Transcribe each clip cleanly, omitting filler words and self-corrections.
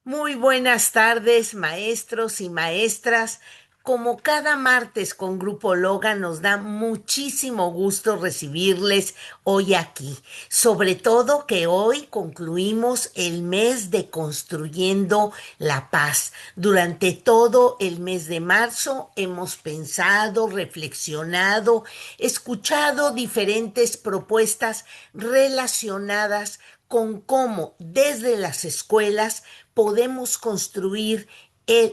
Muy buenas tardes, maestros y maestras. Como cada martes con Grupo Loga, nos da muchísimo gusto recibirles hoy aquí. Sobre todo que hoy concluimos el mes de Construyendo la Paz. Durante todo el mes de marzo hemos pensado, reflexionado, escuchado diferentes propuestas relacionadas con cómo desde las escuelas podemos construir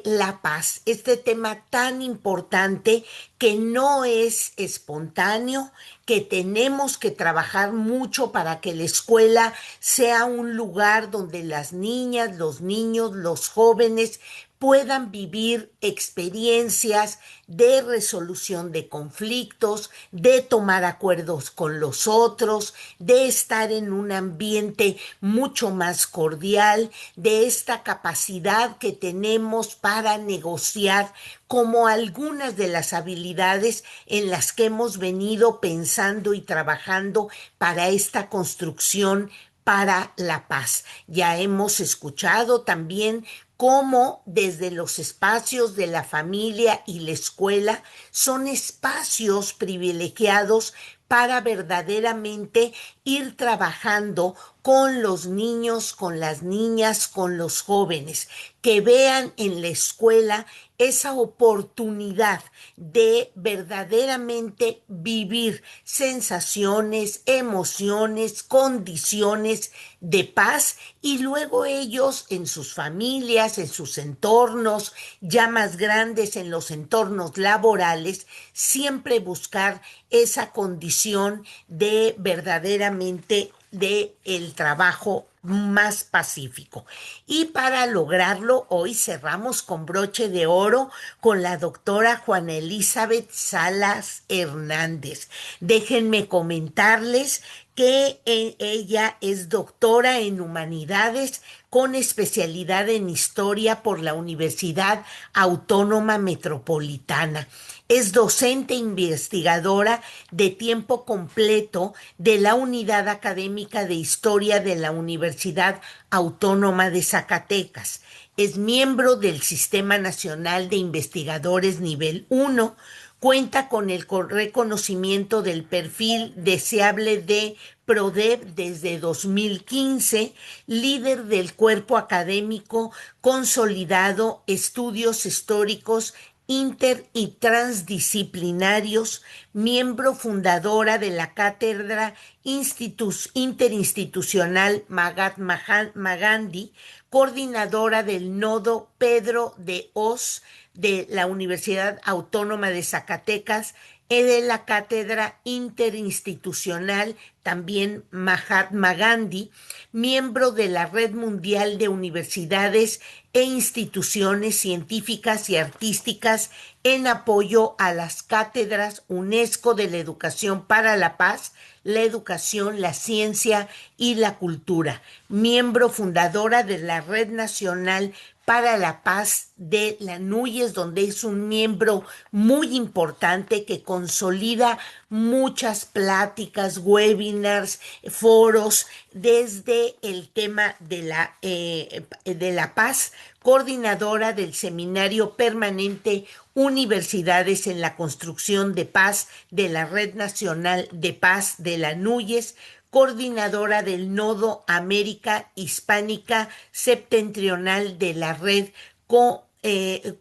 la paz, este tema tan importante que no es espontáneo, que tenemos que trabajar mucho para que la escuela sea un lugar donde las niñas, los niños, los jóvenes puedan vivir experiencias de resolución de conflictos, de tomar acuerdos con los otros, de estar en un ambiente mucho más cordial, de esta capacidad que tenemos para negociar, como algunas de las habilidades en las que hemos venido pensando y trabajando para esta construcción para la paz. Ya hemos escuchado también cómo desde los espacios de la familia y la escuela son espacios privilegiados para verdaderamente ir trabajando con los niños, con las niñas, con los jóvenes, que vean en la escuela esa oportunidad de verdaderamente vivir sensaciones, emociones, condiciones de paz y luego ellos en sus familias, en sus entornos ya más grandes, en los entornos laborales, siempre buscar esa condición de verdaderamente de el trabajo más pacífico. Y para lograrlo, hoy cerramos con broche de oro con la doctora Juana Elizabeth Salas Hernández. Déjenme comentarles que ella es doctora en humanidades con especialidad en historia por la Universidad Autónoma Metropolitana. Es docente investigadora de tiempo completo de la Unidad Académica de Historia de la Universidad Autónoma de Zacatecas. Es miembro del Sistema Nacional de Investigadores Nivel 1. Cuenta con el reconocimiento del perfil deseable de PRODEP desde 2015, líder del cuerpo académico consolidado Estudios Históricos Inter y Transdisciplinarios, miembro fundadora de la Cátedra Interinstitucional Mahatma Gandhi, coordinadora del Nodo Pedro de Hoz de la Universidad Autónoma de Zacatecas y de la Cátedra Interinstitucional también Mahatma Gandhi, miembro de la Red Mundial de Universidades e Instituciones Científicas y Artísticas en apoyo a las cátedras UNESCO de la Educación para la Paz, la educación, la ciencia y la cultura, miembro fundadora de la Red Nacional para la Paz de la NUYES, donde es un miembro muy importante que consolida muchas pláticas, webinars, foros desde el tema de la paz, coordinadora del Seminario Permanente Universidades en la Construcción de Paz de la Red Nacional de Paz de la NUYES, coordinadora del Nodo América Hispánica Septentrional de la Red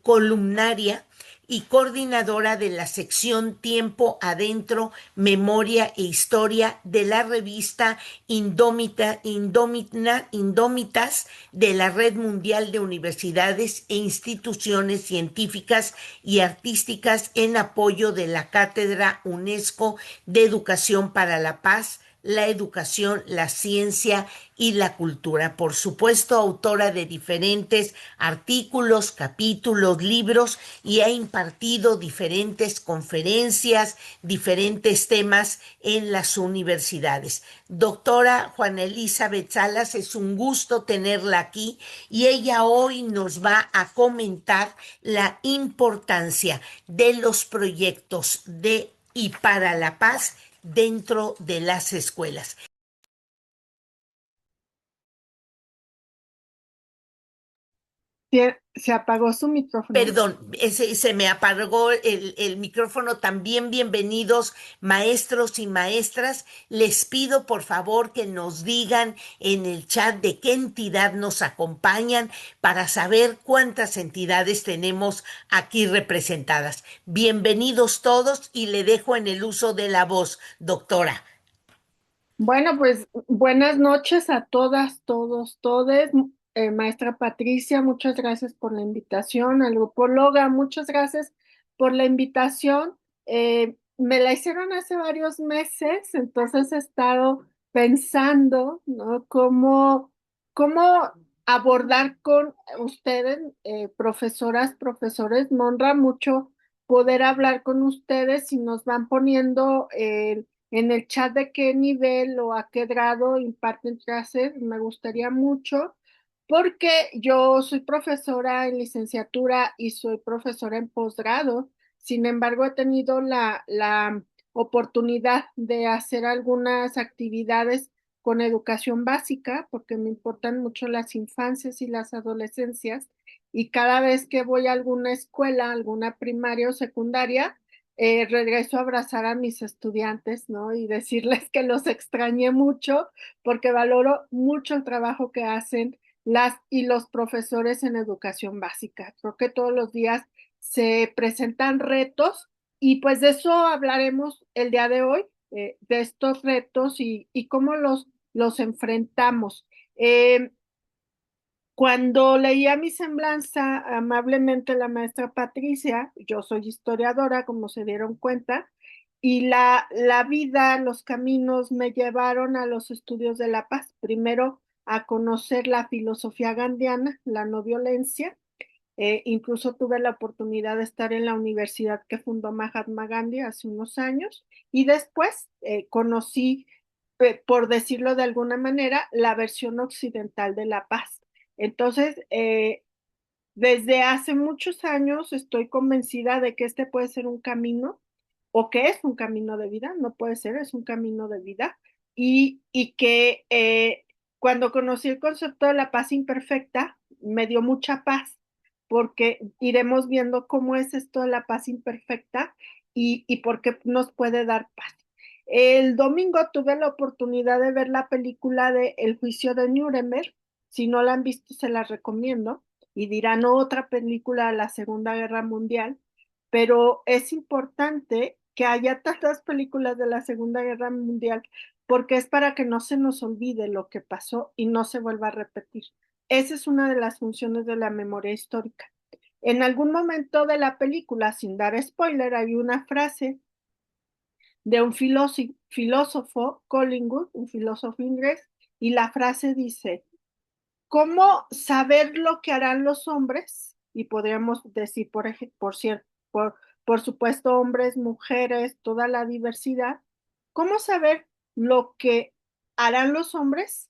Columnaria y coordinadora de la sección Tiempo Adentro, Memoria e Historia de la revista Indómitas de la Red Mundial de Universidades e Instituciones Científicas y Artísticas en apoyo de la Cátedra UNESCO de Educación para la Paz, la educación, la ciencia y la cultura. Por supuesto, autora de diferentes artículos, capítulos, libros y ha impartido diferentes conferencias, diferentes temas en las universidades. Doctora Juana Elizabeth Salas, es un gusto tenerla aquí y ella hoy nos va a comentar la importancia de los proyectos de y para la paz dentro de las escuelas. Se apagó su micrófono. Perdón, se me apagó el micrófono. También bienvenidos maestros y maestras. Les pido por favor que nos digan en el chat de qué entidad nos acompañan para saber cuántas entidades tenemos aquí representadas. Bienvenidos todos y le dejo en el uso de la voz, doctora. Bueno, pues buenas noches a todas, todos, todes. Maestra Patricia, muchas gracias por la invitación. Al grupo Loga, muchas gracias por la invitación. Me la hicieron hace varios meses, entonces he estado pensando, ¿no? Cómo abordar con ustedes, profesoras, profesores. Me honra mucho poder hablar con ustedes y nos van poniendo en el chat de qué nivel o a qué grado imparten clases. Me gustaría mucho porque yo soy profesora en licenciatura y soy profesora en posgrado. Sin embargo, he tenido la oportunidad de hacer algunas actividades con educación básica porque me importan mucho las infancias y las adolescencias. Y cada vez que voy a alguna escuela, alguna primaria o secundaria, regreso a abrazar a mis estudiantes, ¿no? Y decirles que los extrañé mucho porque valoro mucho el trabajo que hacen las y los profesores en educación básica. Creo que todos los días se presentan retos y pues de eso hablaremos el día de hoy, de estos retos y cómo los enfrentamos. Eh, Cuando leía mi semblanza amablemente la maestra Patricia, yo soy historiadora, como se dieron cuenta, y la vida, los caminos me llevaron a los estudios de la paz. Primero a conocer la filosofía gandhiana, la no violencia. Incluso tuve la oportunidad de estar en la universidad que fundó Mahatma Gandhi hace unos años y después conocí, por decirlo de alguna manera, la versión occidental de la paz. Entonces, desde hace muchos años estoy convencida de que este puede ser un camino o que es un camino de vida, no puede ser, es un camino de vida y que cuando conocí el concepto de la paz imperfecta me dio mucha paz porque iremos viendo cómo es esto de la paz imperfecta y por qué nos puede dar paz. El domingo tuve la oportunidad de ver la película de El juicio de Nuremberg. Si no la han visto, se la recomiendo y dirán otra película de la Segunda Guerra Mundial, pero es importante que haya tantas películas de la Segunda Guerra Mundial porque es para que no se nos olvide lo que pasó y no se vuelva a repetir. Esa es una de las funciones de la memoria histórica. En algún momento de la película, sin dar spoiler, hay una frase de un filósofo, Collingwood, un filósofo inglés, y la frase dice, ¿cómo saber lo que harán los hombres? Y podríamos decir, por cierto, por supuesto, hombres, mujeres, toda la diversidad. ¿Cómo saber lo que harán los hombres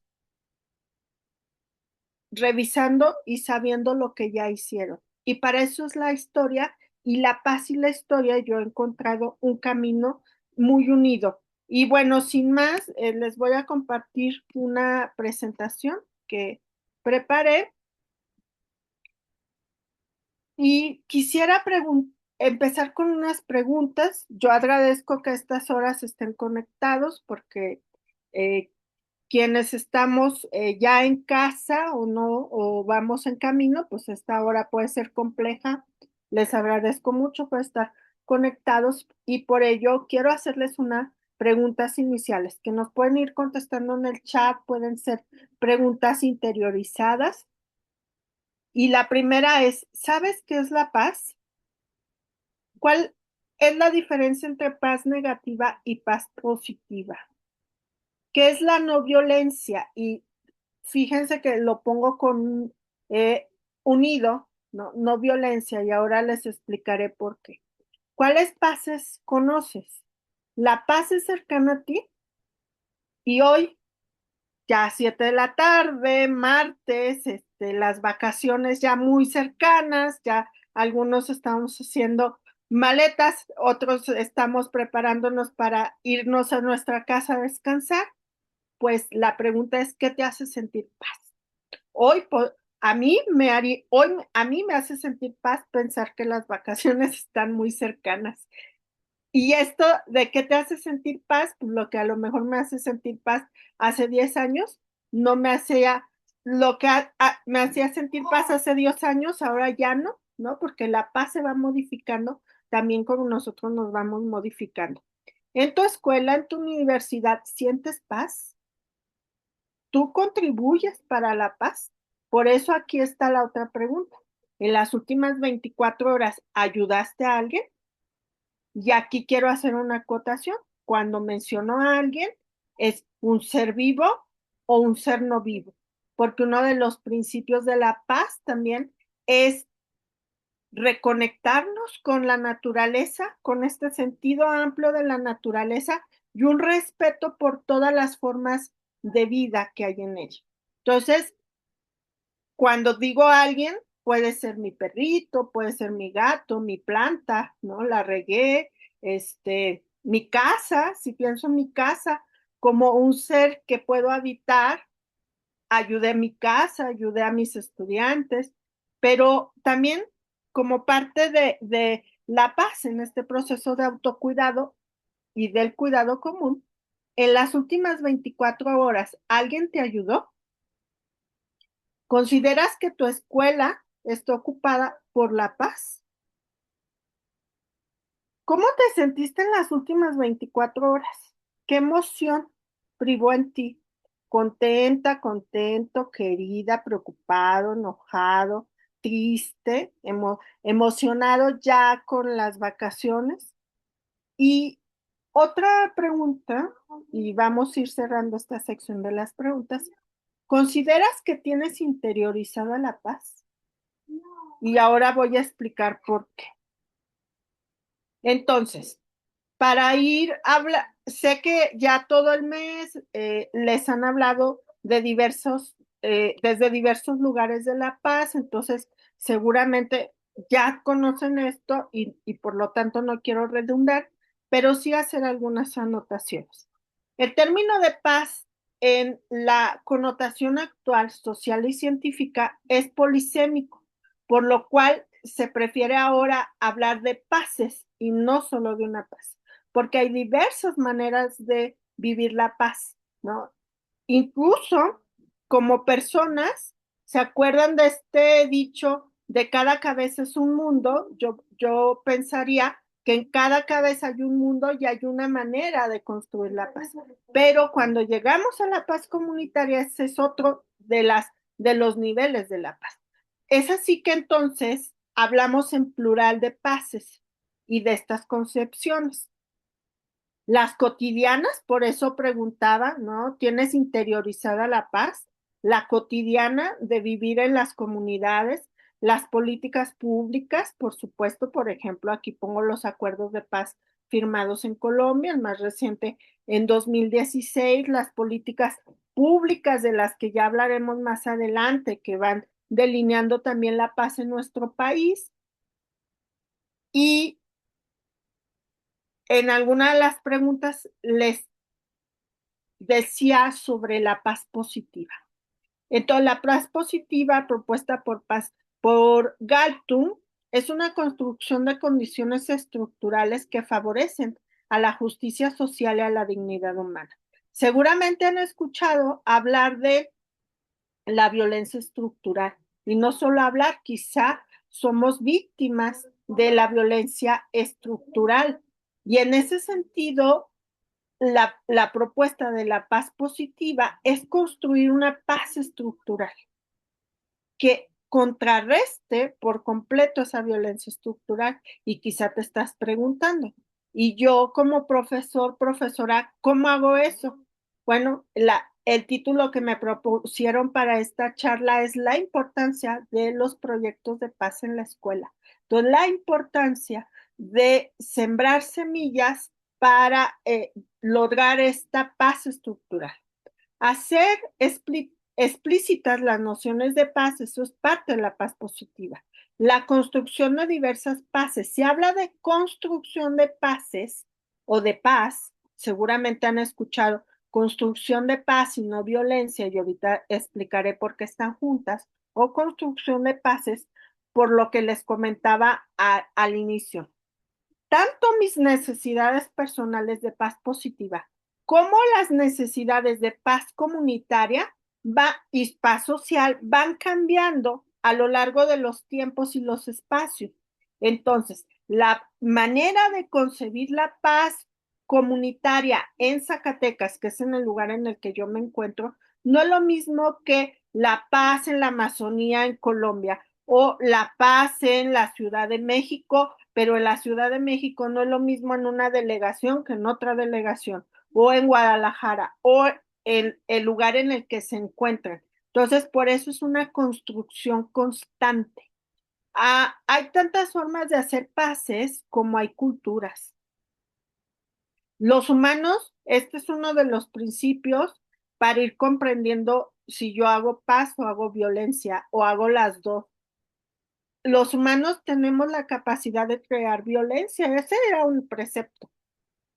revisando y sabiendo lo que ya hicieron? Y para eso es la historia y la paz y la historia. Yo he encontrado un camino muy unido. Y bueno, sin más, les voy a compartir una presentación que preparé. Y quisiera empezar con unas preguntas. Yo agradezco que a estas horas estén conectados porque eh, quienes estamos ya en casa o no, o vamos en camino, pues esta hora puede ser compleja. Les agradezco mucho por estar conectados y por ello quiero hacerles unas preguntas iniciales que nos pueden ir contestando en el chat, pueden ser preguntas interiorizadas. Y la primera es, ¿sabes qué es la paz? ¿Cuál es la diferencia entre paz negativa y paz positiva? ¿Qué es la no violencia? Y fíjense que lo pongo con eh, unido, ¿no? No violencia, y ahora les explicaré por qué. ¿Cuáles paces conoces? La paz es cercana a ti y hoy ya 7 de la tarde, martes, las vacaciones ya muy cercanas, ya algunos estamos haciendo maletas, otros estamos preparándonos para irnos a nuestra casa a descansar. Pues la pregunta es, ¿qué te hace sentir paz? Hoy a mí me hace sentir paz pensar que las vacaciones están muy cercanas. Y esto de qué te hace sentir paz, pues lo que a lo mejor me hace sentir paz hace 10 años, no me hacía, lo que me hacía sentir paz hace 10 años, ahora ya no, ¿no? Porque la paz se va modificando, también como nosotros nos vamos modificando. En tu escuela, en tu universidad, ¿sientes paz? ¿Tú contribuyes para la paz? Por eso aquí está la otra pregunta. En las últimas 24 horas, ¿ayudaste a alguien? Y aquí quiero hacer una acotación. Cuando menciono a alguien, ¿es un ser vivo o un ser no vivo? Porque uno de los principios de la paz también es reconectarnos con la naturaleza, con este sentido amplio de la naturaleza y un respeto por todas las formas de vida que hay en ella. Entonces, cuando digo a alguien, puede ser mi perrito, puede ser mi gato, mi planta, ¿no? La regué, mi casa, si pienso en mi casa como un ser que puedo habitar, ayudé a mi casa, ayudé a mis estudiantes, pero también como parte de la paz en este proceso de autocuidado y del cuidado común, en las últimas 24 horas, ¿alguien te ayudó? ¿Consideras que tu escuela está ocupada por la paz? ¿Cómo te sentiste en las últimas 24 horas? ¿Qué emoción privó en ti? ¿Contenta, contento, querida, preocupado, enojado, triste, emocionado ya con las vacaciones? Y otra pregunta, y vamos a ir cerrando esta sección de las preguntas. ¿Consideras que tienes interiorizada la paz? Y ahora voy a explicar por qué. Entonces, para sé que ya todo el mes les han hablado de desde diversos lugares de La Paz, entonces seguramente ya conocen esto y por lo tanto no quiero redundar, pero sí hacer algunas anotaciones. El término de paz en la connotación actual social y científica es polisémico, por lo cual se prefiere ahora hablar de paces y no solo de una paz, porque hay diversas maneras de vivir la paz, ¿no? Incluso como personas, ¿se acuerdan de este dicho de cada cabeza es un mundo? Yo pensaría que en cada cabeza hay un mundo y hay una manera de construir la paz. Pero cuando llegamos a la paz comunitaria, ese es otro de los niveles de la paz. Es así que entonces hablamos en plural de paces y de estas concepciones. Las cotidianas, por eso preguntaba, ¿no? ¿Tienes interiorizada la paz? La cotidiana de vivir en las comunidades, las políticas públicas, por supuesto, por ejemplo, aquí pongo los acuerdos de paz firmados en Colombia, el más reciente en 2016, las políticas públicas de las que ya hablaremos más adelante, que van delineando también la paz en nuestro país. Y en alguna de las preguntas les decía sobre la paz positiva. Entonces, la paz positiva propuesta por Galtung es una construcción de condiciones estructurales que favorecen a la justicia social y a la dignidad humana. Seguramente han escuchado hablar de la violencia estructural y no solo hablar, quizá somos víctimas de la violencia estructural. Y en ese sentido, la propuesta de la paz positiva es construir una paz estructural que contrarreste por completo esa violencia estructural. Y quizá te estás preguntando, y yo como profesor, profesora, ¿cómo hago eso? Bueno, el título que me propusieron para esta charla es la importancia de los proyectos de paz en la escuela. Entonces, la importancia de sembrar semillas para lograr esta paz estructural. Hacer explícitas las nociones de paz, eso es parte de la paz positiva. La construcción de diversas paces. Si habla de construcción de paces o de paz, seguramente han escuchado construcción de paz y no violencia, y ahorita explicaré por qué están juntas, o construcción de paces, por lo que les comentaba al inicio. Tanto mis necesidades personales de paz positiva como las necesidades de paz comunitaria y paz social van cambiando a lo largo de los tiempos y los espacios. Entonces, la manera de concebir la paz comunitaria en Zacatecas, que es en el lugar en el que yo me encuentro, no es lo mismo que la paz en la Amazonía en Colombia o la paz en la Ciudad de México, pero en la Ciudad de México no es lo mismo en una delegación que en otra delegación, o en Guadalajara, o en el lugar en el que se encuentran. Entonces, por eso es una construcción constante. Hay tantas formas de hacer paces como hay culturas. Los humanos, este es uno de los principios para ir comprendiendo si yo hago paz o hago violencia o hago las dos. Los humanos tenemos la capacidad de crear violencia. Ese era un precepto.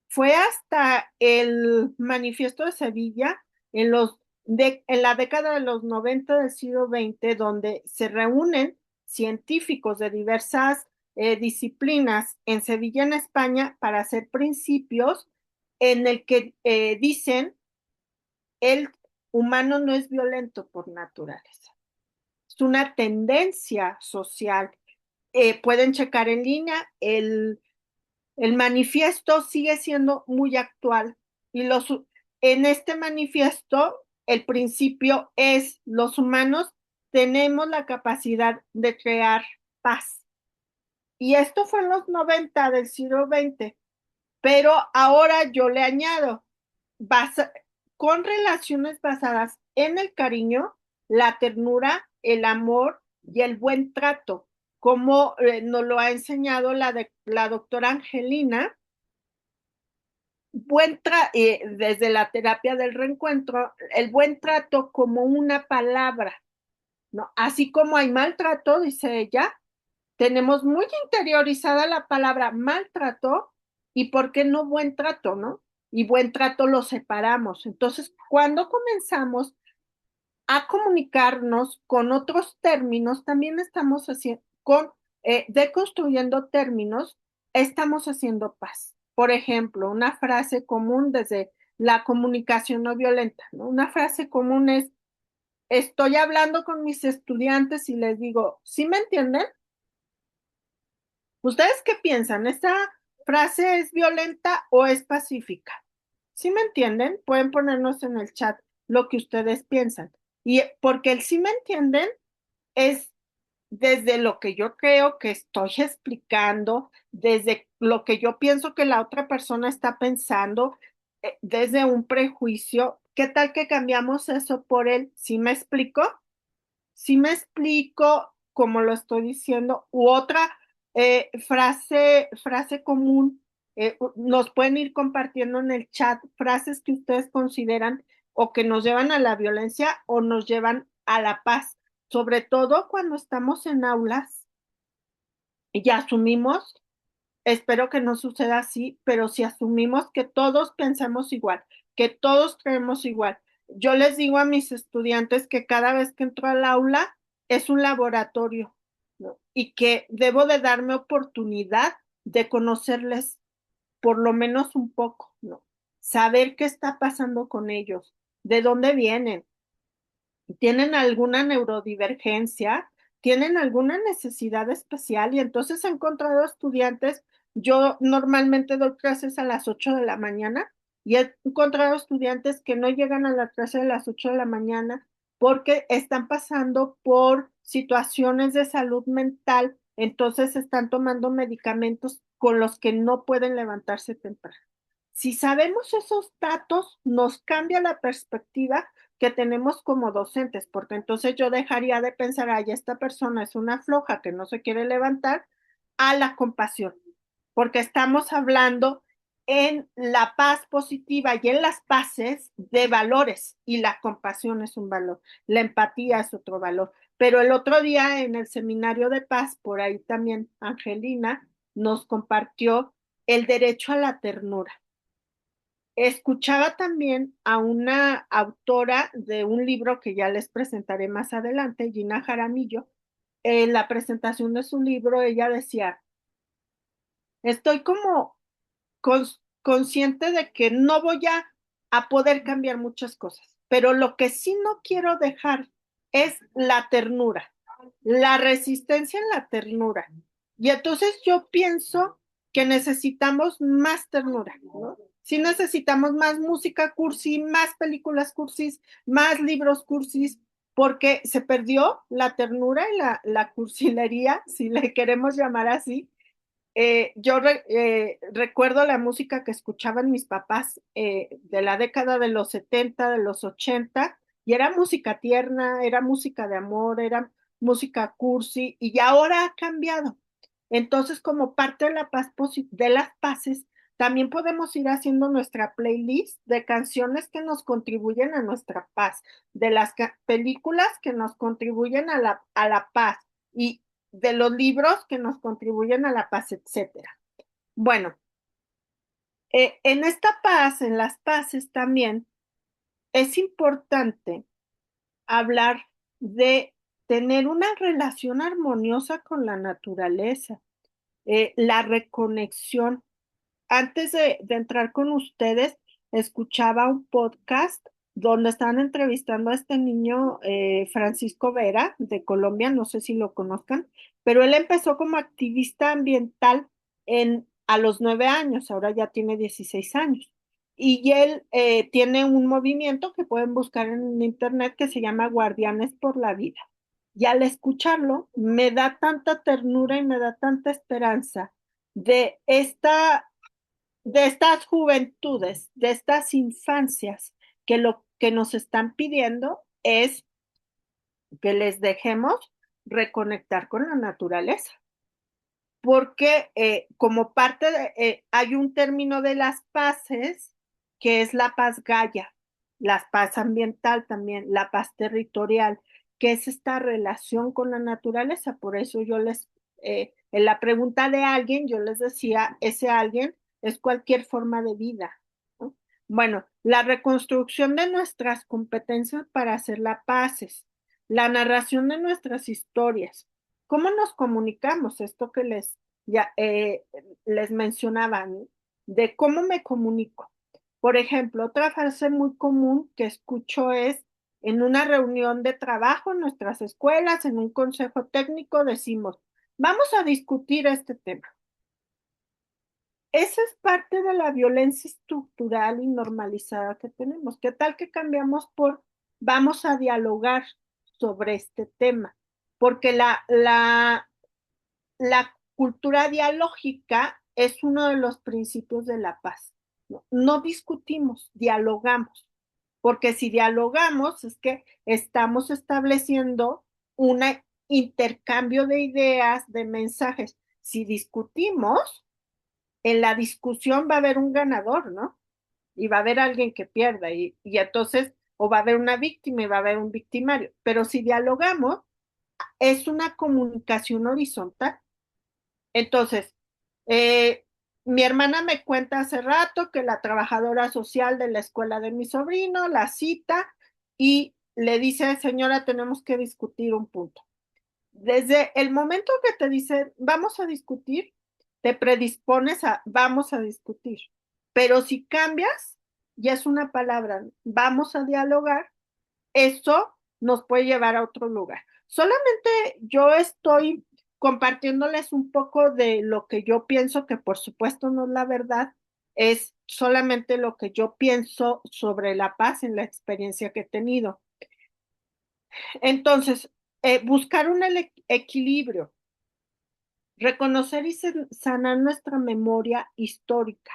Fue hasta el Manifiesto de Sevilla en la década de los 90 del siglo XX, donde se reúnen científicos de diversas disciplinas en Sevilla, en España, para hacer principios en el que dicen el humano no es violento por naturaleza. Es una tendencia social. Pueden checar en línea, el manifiesto sigue siendo muy actual y en este manifiesto el principio es los humanos tenemos la capacidad de crear paz. Y esto fue en los 90 del siglo XX, pero ahora yo le añado, basa, con relaciones basadas en el cariño, la ternura, el amor y el buen trato, como nos lo ha enseñado la doctora Angelina, desde la terapia del reencuentro, el buen trato como una palabra, ¿no? Así como hay maltrato, dice ella, tenemos muy interiorizada la palabra maltrato y por qué no buen trato, ¿no? Y buen trato lo separamos. Entonces, cuando comenzamos a comunicarnos con otros términos, también estamos haciendo, deconstruyendo términos, estamos haciendo paz. Por ejemplo, una frase común desde la comunicación no violenta, ¿no? Una frase común es, estoy hablando con mis estudiantes y les digo, ¿sí me entienden? ¿Ustedes qué piensan? ¿Esta frase es violenta o es pacífica? ¿Sí me entienden? Pueden ponernos en el chat lo que ustedes piensan. Y porque el sí me entienden es desde lo que yo creo que estoy explicando, desde lo que yo pienso que la otra persona está pensando, desde un prejuicio. ¿Qué tal que cambiamos eso por el sí me explico? Sí me explico como lo estoy diciendo. U otra frase común, nos pueden ir compartiendo en el chat frases que ustedes consideran o que nos llevan a la violencia o nos llevan a la paz, sobre todo cuando estamos en aulas y asumimos, espero que no suceda así, pero si asumimos que todos pensamos igual, que todos creemos igual. Yo les digo a mis estudiantes que cada vez que entro al aula es un laboratorio, ¿no? Y que debo de darme oportunidad de conocerles por lo menos un poco, ¿no? Saber qué está pasando con ellos, de dónde vienen, tienen alguna neurodivergencia, tienen alguna necesidad especial y entonces he encontrado estudiantes, yo normalmente doy clases a las 8 de la mañana y he encontrado estudiantes que no llegan a la clase de las 8 de la mañana porque están pasando por situaciones de salud mental, entonces están tomando medicamentos con los que no pueden levantarse temprano. Si sabemos esos datos, nos cambia la perspectiva que tenemos como docentes, porque entonces yo dejaría de pensar, ay, esta persona es una floja que no se quiere levantar, a la compasión, porque estamos hablando en la paz positiva y en las paces de valores, y la compasión es un valor, la empatía es otro valor. Pero el otro día en el seminario de paz, por ahí también Angelina nos compartió el derecho a la ternura. escuchaba también a una autora de un libro que ya les presentaré más adelante, Gina Jaramillo. En la presentación de su libro, ella decía, estoy como consciente de que no voy a poder cambiar muchas cosas, pero lo que sí no quiero dejar es la ternura, la resistencia en la ternura. Y entonces yo pienso que necesitamos más ternura, ¿no? Sí necesitamos más música cursi, más películas cursis, más libros cursis, porque se perdió la ternura y la cursilería, si le queremos llamar así. Recuerdo la música que escuchaban mis papás de la década de los 70, de los 80, y era música tierna, era música de amor, era música cursi, y ahora ha cambiado. Entonces, como parte de de las paces, también podemos ir haciendo nuestra playlist de canciones que nos contribuyen a nuestra paz, de las películas que nos contribuyen a la paz. Y de los libros que nos contribuyen a la paz, etcétera. Bueno, en esta paz, en las paces también, es importante hablar de tener una relación armoniosa con la naturaleza, la reconexión. Antes de entrar con ustedes, escuchaba un podcast donde estaban entrevistando a este niño, Francisco Vera, de Colombia, no sé si lo conozcan, pero él empezó como activista ambiental a los 9 años, ahora ya tiene 16 años. Y él tiene un movimiento que pueden buscar en internet que se llama Guardianes por la Vida. Y al escucharlo, me da tanta ternura y me da tanta esperanza de de estas juventudes, de estas infancias, que lo que nos están pidiendo es que les dejemos reconectar con la naturaleza, porque como parte hay un término de las paces que es la paz Gaia, la paz ambiental también, la paz territorial, que es esta relación con la naturaleza. Por eso en la pregunta de alguien, yo les decía, ese alguien es cualquier forma de vida, ¿no? Bueno, la reconstrucción de nuestras competencias para hacer la paces, la narración de nuestras historias. ¿Cómo nos comunicamos? Esto que ya, les mencionaba, ¿no? De cómo me comunico. Por ejemplo, otra frase muy común que escucho es en una reunión de trabajo en nuestras escuelas, en un consejo técnico, decimos, vamos a discutir este tema. Esa es parte de la violencia estructural y normalizada que tenemos. ¿Qué tal que cambiamos por vamos a dialogar sobre este tema? Porque la cultura dialógica es uno de los principios de la paz. No, no discutimos, dialogamos, porque si dialogamos es que estamos estableciendo un intercambio de ideas, de mensajes. Si discutimos, en la discusión va a haber un ganador, ¿no? Y va a haber alguien que pierda, y entonces, o va a haber una víctima y va a haber un victimario. Pero si dialogamos, es una comunicación horizontal. Entonces, eh, mi hermana me cuenta hace rato que la trabajadora social de la escuela de mi sobrino la cita y le dice, señora, tenemos que discutir un punto. Desde el momento que te dice, vamos a discutir, te predispones a, vamos a discutir. Pero si cambias, ya es una palabra, vamos a dialogar, eso nos puede llevar a otro lugar. Solamente yo estoy compartiéndoles un poco de lo que yo pienso, que por supuesto no es la verdad, es solamente lo que yo pienso sobre la paz en la experiencia que he tenido. Entonces, buscar un equilibrio, reconocer y sanar nuestra memoria histórica.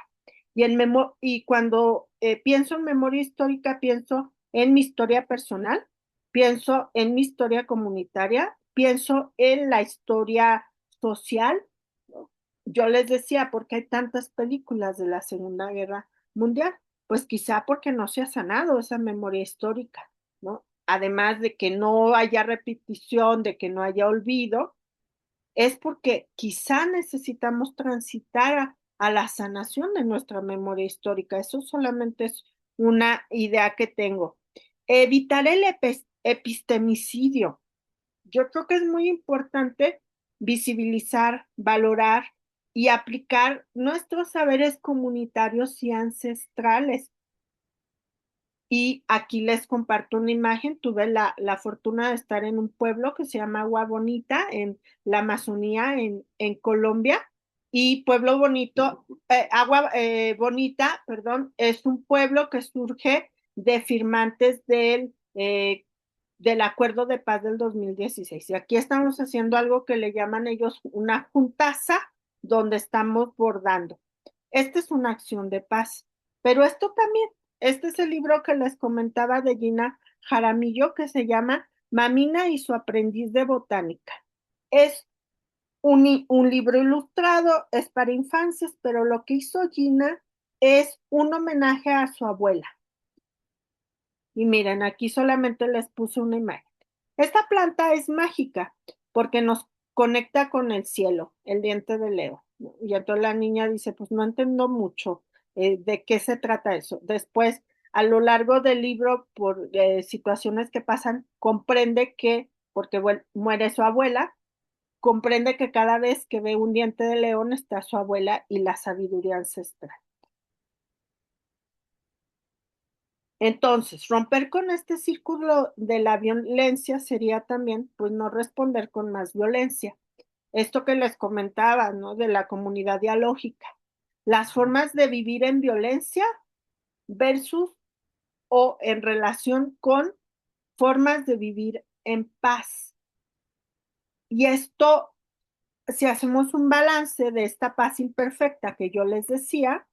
Y cuando pienso en memoria histórica, pienso en mi historia personal, pienso en mi historia comunitaria, pienso en la historia social. Yo les decía, ¿por qué hay tantas películas de la Segunda Guerra Mundial? Pues quizá porque no se ha sanado esa memoria histórica, ¿no? Además de que no haya repetición, de que no haya olvido, es porque quizá necesitamos transitar a la sanación de nuestra memoria histórica. Eso solamente es una idea que tengo. Evitar el epistemicidio. Yo creo que es muy importante visibilizar, valorar y aplicar nuestros saberes comunitarios y ancestrales. Y aquí les comparto una imagen. Tuve la fortuna de estar en un pueblo que se llama Agua Bonita, en la Amazonía, en Colombia. Y Pueblo Bonito, Agua Bonita, perdón, es un pueblo que surge de firmantes del Acuerdo de Paz del 2016. Y aquí estamos haciendo algo que le llaman ellos una juntaza, donde estamos bordando. Esta es una acción de paz, pero esto también, este es el libro que les comentaba de Gina Jaramillo, que se llama Mamina y su aprendiz de botánica. Es un libro ilustrado, es para infancias, pero lo que hizo Gina es un homenaje a su abuela. Y miren, aquí solamente les puse una imagen. Esta planta es mágica porque nos conecta con el cielo, el diente de Leo. Y entonces la niña dice, pues no entiendo mucho de qué se trata eso. Después, a lo largo del libro, por situaciones que pasan, comprende que, porque muere su abuela, comprende que cada vez que ve un diente de león está su abuela y la sabiduría ancestral. Entonces, romper con este círculo de la violencia sería también, pues, no responder con más violencia. Esto que les comentaba, ¿no? De la comunidad dialógica. Las formas de vivir en violencia versus o en relación con formas de vivir en paz. Y esto, si hacemos un balance de esta paz imperfecta que yo les decía,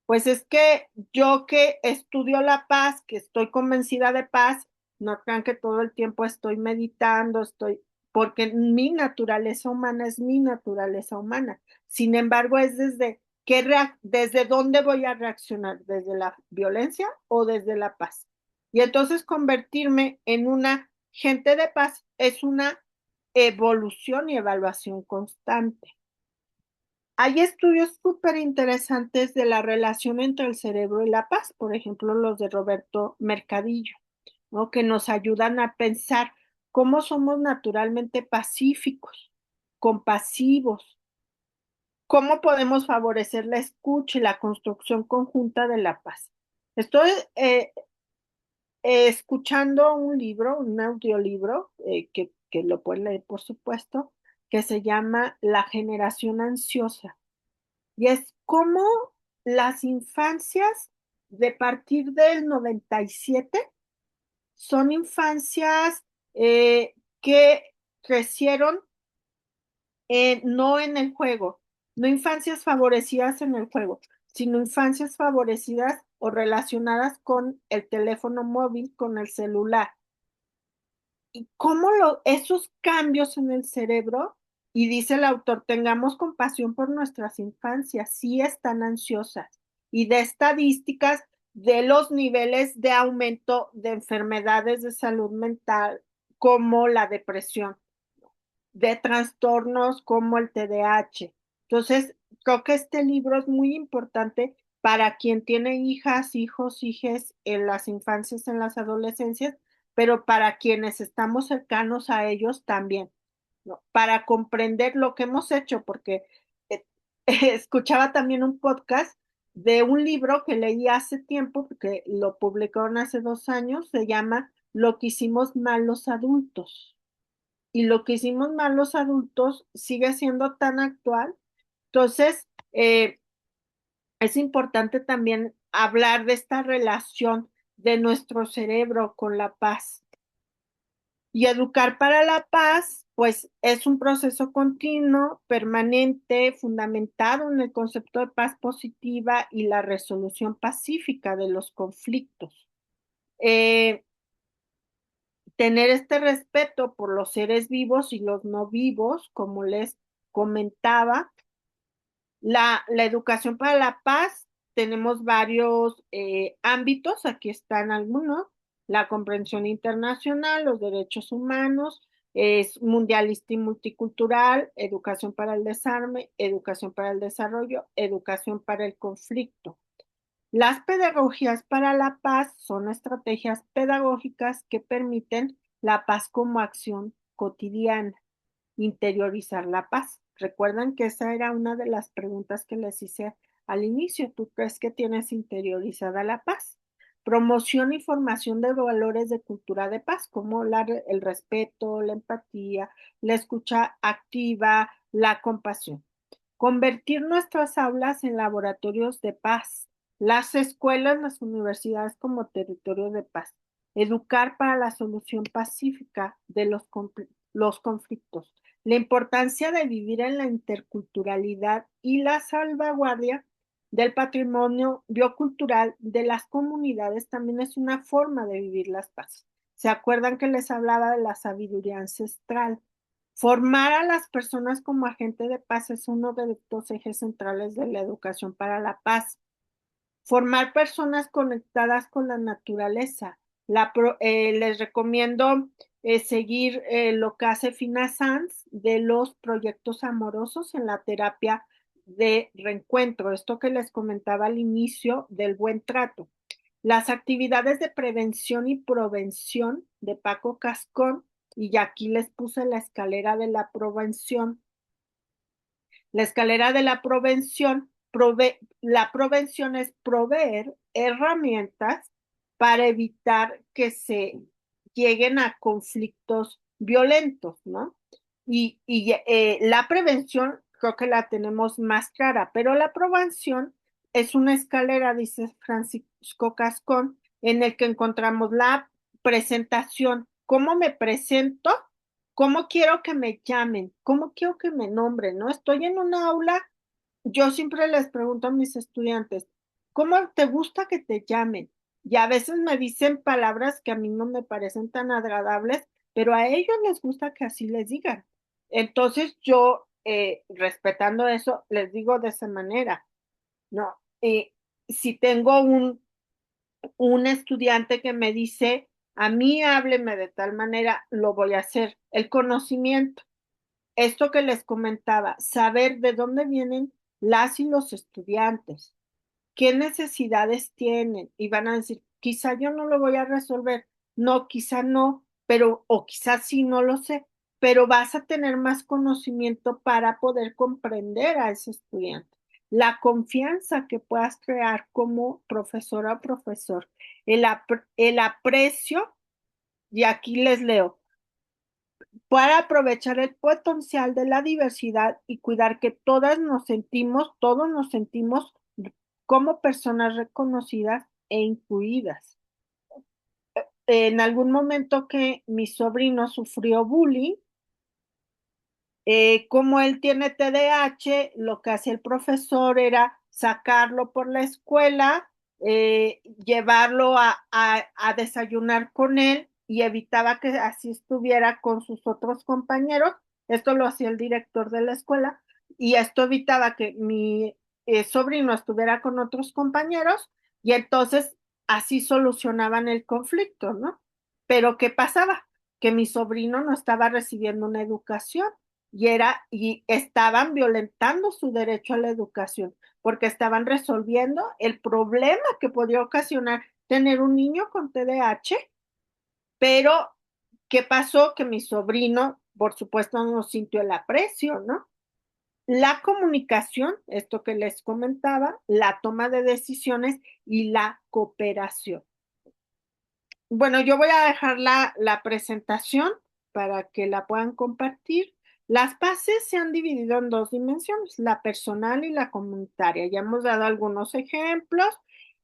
pues es que yo que estudio la paz, que estoy convencida de paz, no crean que todo el tiempo estoy meditando, porque mi naturaleza humana es mi naturaleza humana. Sin embargo, es desde dónde voy a reaccionar, desde la violencia o desde la paz. Y entonces convertirme en una gente de paz es una evolución y evaluación constante. Hay estudios súper interesantes de la relación entre el cerebro y la paz, por ejemplo, los de Roberto Mercadillo, ¿no? Que nos ayudan a pensar cómo somos naturalmente pacíficos, compasivos, cómo podemos favorecer la escucha y la construcción conjunta de la paz. Estoy escuchando un libro, un audiolibro, que lo pueden leer, por supuesto, que se llama La generación ansiosa. Y es como las infancias de partir del 97 son infancias que crecieron no en el juego, no infancias favorecidas en el juego, sino infancias favorecidas o relacionadas con el teléfono móvil, con el celular. Y cómo esos cambios en el cerebro, y dice el autor, tengamos compasión por nuestras infancias, sí están ansiosas, y de estadísticas de los niveles de aumento de enfermedades de salud mental como la depresión, de trastornos como el TDAH. Entonces, creo que este libro es muy importante para quien tiene hijas, hijos, hijes en las infancias, en las adolescencias, pero para quienes estamos cercanos a ellos también, ¿no? Para comprender lo que hemos hecho, porque eh, escuchaba también un podcast de un libro que leí hace tiempo, porque lo publicaron hace 2 años, se llama Lo que hicimos mal los adultos. Y lo que hicimos mal los adultos sigue siendo tan actual. Entonces, es importante también hablar de esta relación de nuestro cerebro con la paz. Y educar para la paz, pues es un proceso continuo, permanente, fundamentado en el concepto de paz positiva y la resolución pacífica de los conflictos. Eh, Tener este respeto por los seres vivos y los no vivos, como les comentaba. La educación para la paz, tenemos varios ámbitos, aquí están algunos: la comprensión internacional, los derechos humanos, Es mundialista y multicultural, educación para el desarme, educación para el desarrollo, educación para el conflicto. Las pedagogías para la paz son estrategias pedagógicas que permiten la paz como acción cotidiana, interiorizar la paz. Recuerdan que esa era una de las preguntas que les hice al inicio. ¿Tú crees que tienes interiorizada la paz? Promoción y formación de valores de cultura de paz, como el respeto, la empatía, la escucha activa, la compasión. Convertir nuestras aulas en laboratorios de paz, las escuelas, las universidades como territorio de paz. Educar para la solución pacífica de los conflictos. La importancia de vivir en la interculturalidad y la salvaguardia del patrimonio biocultural de las comunidades también es una forma de vivir las paz. ¿Se acuerdan que les hablaba de la sabiduría ancestral? Formar a las personas como agente de paz es uno de los ejes centrales de la educación para la paz. Formar personas conectadas con la naturaleza. Les recomiendo seguir lo que hace Fina Sanz de los proyectos amorosos en la terapia de reencuentro, esto que les comentaba al inicio del buen trato. Las actividades de prevención y provención de Paco Cascón, y aquí les puse la escalera de la prevención. La escalera de la prevención es proveer herramientas para evitar que se lleguen a conflictos violentos, ¿no? La prevención creo que la tenemos más clara, pero la prevención es una escalera, dice Francisco Cascón, en el que encontramos la presentación, cómo me presento, cómo quiero que me llamen, cómo quiero que me nombren, ¿no? Estoy en una aula, yo siempre les pregunto a mis estudiantes, ¿cómo te gusta que te llamen? Y a veces me dicen palabras que a mí no me parecen tan agradables, pero a ellos les gusta que así les digan. Entonces yo, respetando eso, les digo de esa manera, ¿no? Si tengo un estudiante que me dice, a mí hábleme de tal manera, lo voy a hacer. El conocimiento, esto que les comentaba, saber de dónde vienen las y los estudiantes, qué necesidades tienen y van a decir, quizá yo no lo voy a resolver, no, quizá no, pero o quizá sí, no lo sé, pero vas a tener más conocimiento para poder comprender a ese estudiante. La confianza que puedas crear como profesora o profesor, el aprecio, y aquí les leo, para aprovechar el potencial de la diversidad y cuidar que todos nos sentimos como personas reconocidas e incluidas. En algún momento que mi sobrino sufrió bullying, como él tiene TDAH, lo que hacía el profesor era sacarlo por la escuela, llevarlo a desayunar con él y evitaba que así estuviera con sus otros compañeros. Esto lo hacía el director de la escuela y esto evitaba que mi sobrino estuviera con otros compañeros y entonces así solucionaban el conflicto, ¿no? Pero ¿qué pasaba? Que mi sobrino no estaba recibiendo una educación y estaban violentando su derecho a la educación porque estaban resolviendo el problema que podía ocasionar tener un niño con TDAH, pero ¿qué pasó? Que mi sobrino, por supuesto, no sintió el aprecio, ¿no? La comunicación, esto que les comentaba, la toma de decisiones y la cooperación. Bueno, yo voy a dejar la presentación para que la puedan compartir. Las bases se han dividido en dos dimensiones, la personal y la comunitaria. Ya hemos dado algunos ejemplos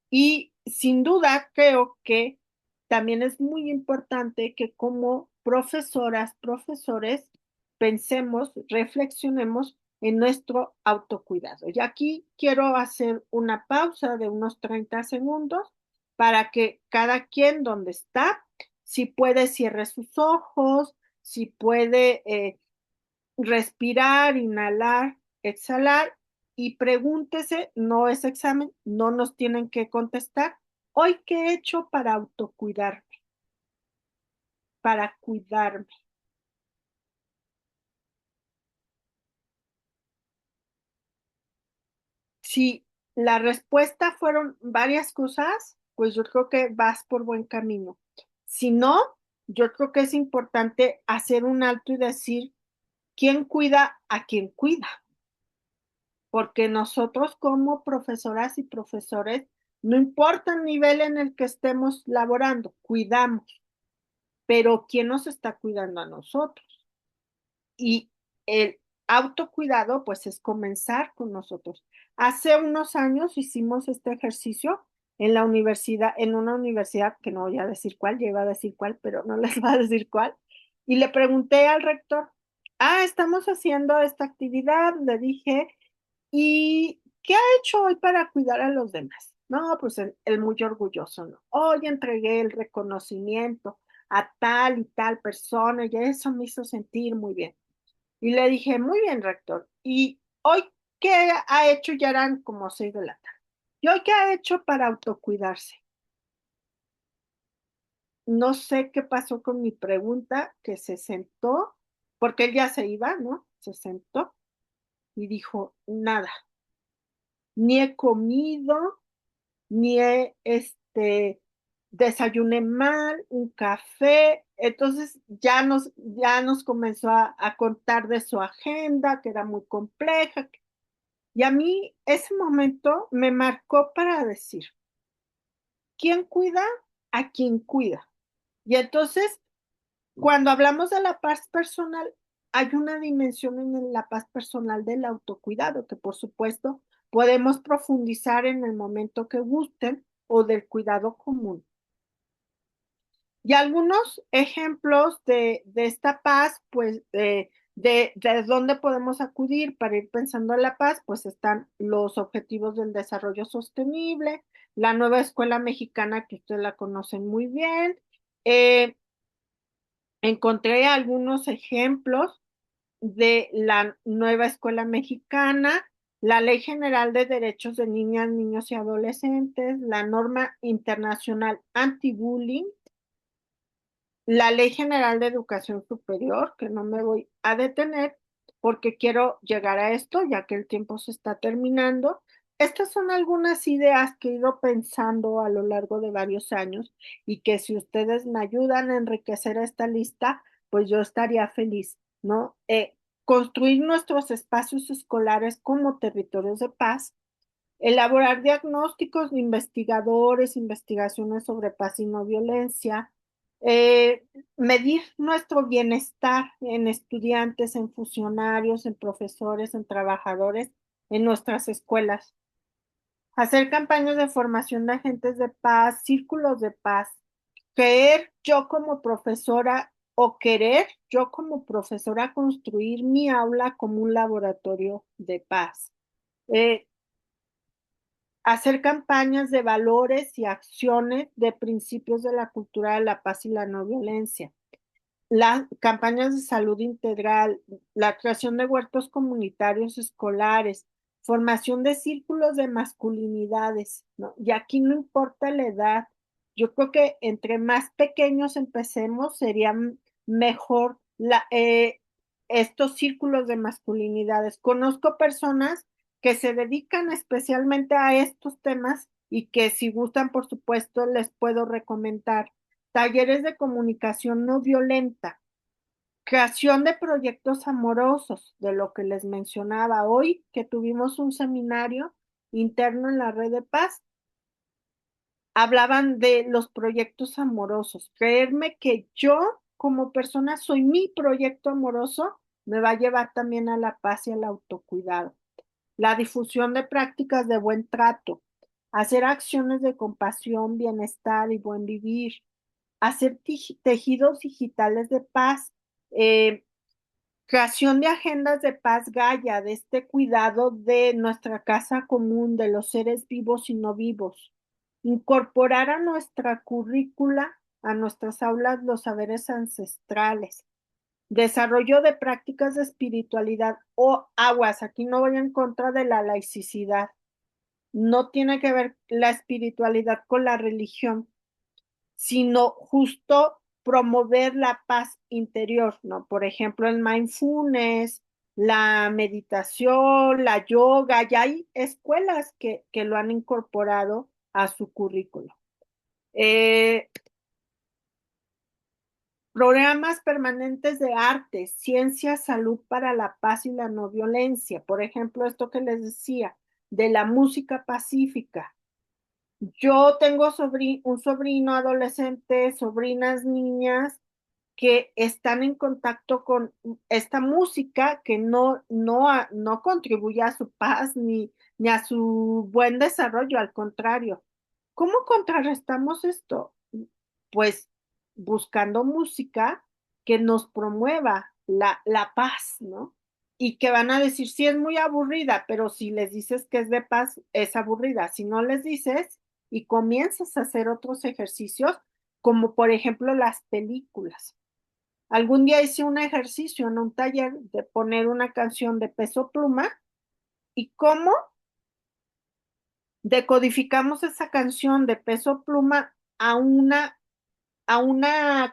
y sin duda creo que también es muy importante que como profesoras, profesores, pensemos, reflexionemos en nuestro autocuidado. Y aquí quiero hacer una pausa de unos 30 segundos para que cada quien donde está, si puede cierre sus ojos, si puede respirar, inhalar, exhalar y pregúntese, no es examen, no nos tienen que contestar. Hoy, ¿qué he hecho para autocuidarme? Para cuidarme. si la respuesta fueron varias cosas, pues yo creo que vas por buen camino. Si no, yo creo que es importante hacer un alto y decir quién cuida a quien cuida, porque nosotros como profesoras y profesores, no importa el nivel en el que estemos laborando, cuidamos, pero ¿quién nos está cuidando a nosotros? Y el autocuidado, pues es comenzar con nosotros. Hace unos años hicimos este ejercicio en la universidad, en una universidad que no voy a decir cuál, ya iba a decir cuál, pero no les voy a decir cuál. Y le pregunté al rector, estamos haciendo esta actividad, le dije, ¿y qué ha hecho hoy para cuidar a los demás? No, pues el muy orgulloso, ¿no? Hoy entregué el reconocimiento a tal y tal persona y eso me hizo sentir muy bien. Y le dije, muy bien, rector. ¿Y hoy qué ha hecho? Ya eran como 6 de la tarde. ¿Y hoy qué ha hecho para autocuidarse? No sé qué pasó con mi pregunta, que se sentó, porque él ya se iba, ¿no? Se sentó y dijo, nada, ni he comido, ni desayuné mal, un café. Entonces ya nos comenzó a contar de su agenda, que era muy compleja. Y a mí ese momento me marcó para decir, ¿quién cuida a quien cuida? Y entonces, cuando hablamos de la paz personal, hay una dimensión en la paz personal del autocuidado, que por supuesto podemos profundizar en el momento que gusten o del cuidado común. Y algunos ejemplos de esta paz, pues de dónde podemos acudir para ir pensando en la paz, pues están los objetivos del desarrollo sostenible, la nueva escuela mexicana que ustedes la conocen muy bien. Eh, Encontré algunos ejemplos de la nueva escuela mexicana, la Ley General de Derechos de Niñas, Niños y Adolescentes, la norma internacional anti-bullying, la Ley General de Educación Superior, que no me voy a detener porque quiero llegar a esto, ya que el tiempo se está terminando. Estas son algunas ideas que he ido pensando a lo largo de varios años y que si ustedes me ayudan a enriquecer esta lista, pues yo estaría feliz, ¿no? Construir nuestros espacios escolares como territorios de paz, elaborar diagnósticos de investigadores, investigaciones sobre paz y no violencia, eh, medir nuestro bienestar en estudiantes, en funcionarios, en profesores, en trabajadores, en nuestras escuelas, hacer campañas de formación de agentes de paz, círculos de paz, creer yo como profesora o querer yo como profesora construir mi aula como un laboratorio de paz. Eh, Hacer campañas de valores y acciones de principios de la cultura de la paz y la no violencia, las campañas de salud integral, la creación de huertos comunitarios escolares, formación de círculos de masculinidades, ¿no? Y aquí no importa la edad. Yo creo que entre más pequeños empecemos, sería mejor estos círculos de masculinidades. Conozco personas que se dedican especialmente a estos temas y que si gustan, por supuesto, les puedo recomendar talleres de comunicación no violenta, creación de proyectos amorosos, de lo que les mencionaba hoy, que tuvimos un seminario interno en la red de paz, hablaban de los proyectos amorosos. Creerme que yo como persona soy mi proyecto amoroso, me va a llevar también a la paz y al autocuidado. La difusión de prácticas de buen trato, hacer acciones de compasión, bienestar y buen vivir, hacer tejidos digitales de paz, eh, creación de agendas de paz Gaia, de este cuidado de nuestra casa común, de los seres vivos y no vivos, incorporar a nuestra currícula, a nuestras aulas, los saberes ancestrales, desarrollo de prácticas de espiritualidad o aguas, aquí no voy en contra de la laicidad, no tiene que ver la espiritualidad con la religión, sino justo promover la paz interior, ¿no? Por ejemplo, el mindfulness, la meditación, la yoga, ya hay escuelas que lo han incorporado a su currículo. Eh, Programas permanentes de arte, ciencia, salud para la paz y la no violencia. Por ejemplo, esto que les decía, de la música pacífica. Yo tengo un sobrino adolescente, sobrinas niñas que están en contacto con esta música que no contribuye a su paz ni a su buen desarrollo, al contrario. ¿Cómo contrarrestamos esto? Pues buscando música que nos promueva la paz, ¿no? Y que van a decir, sí, es muy aburrida, pero si les dices que es de paz, es aburrida. Si no les dices y comienzas a hacer otros ejercicios, como por ejemplo las películas. Algún día hice un ejercicio en un taller de poner una canción de Peso Pluma y cómo decodificamos esa canción de Peso Pluma a una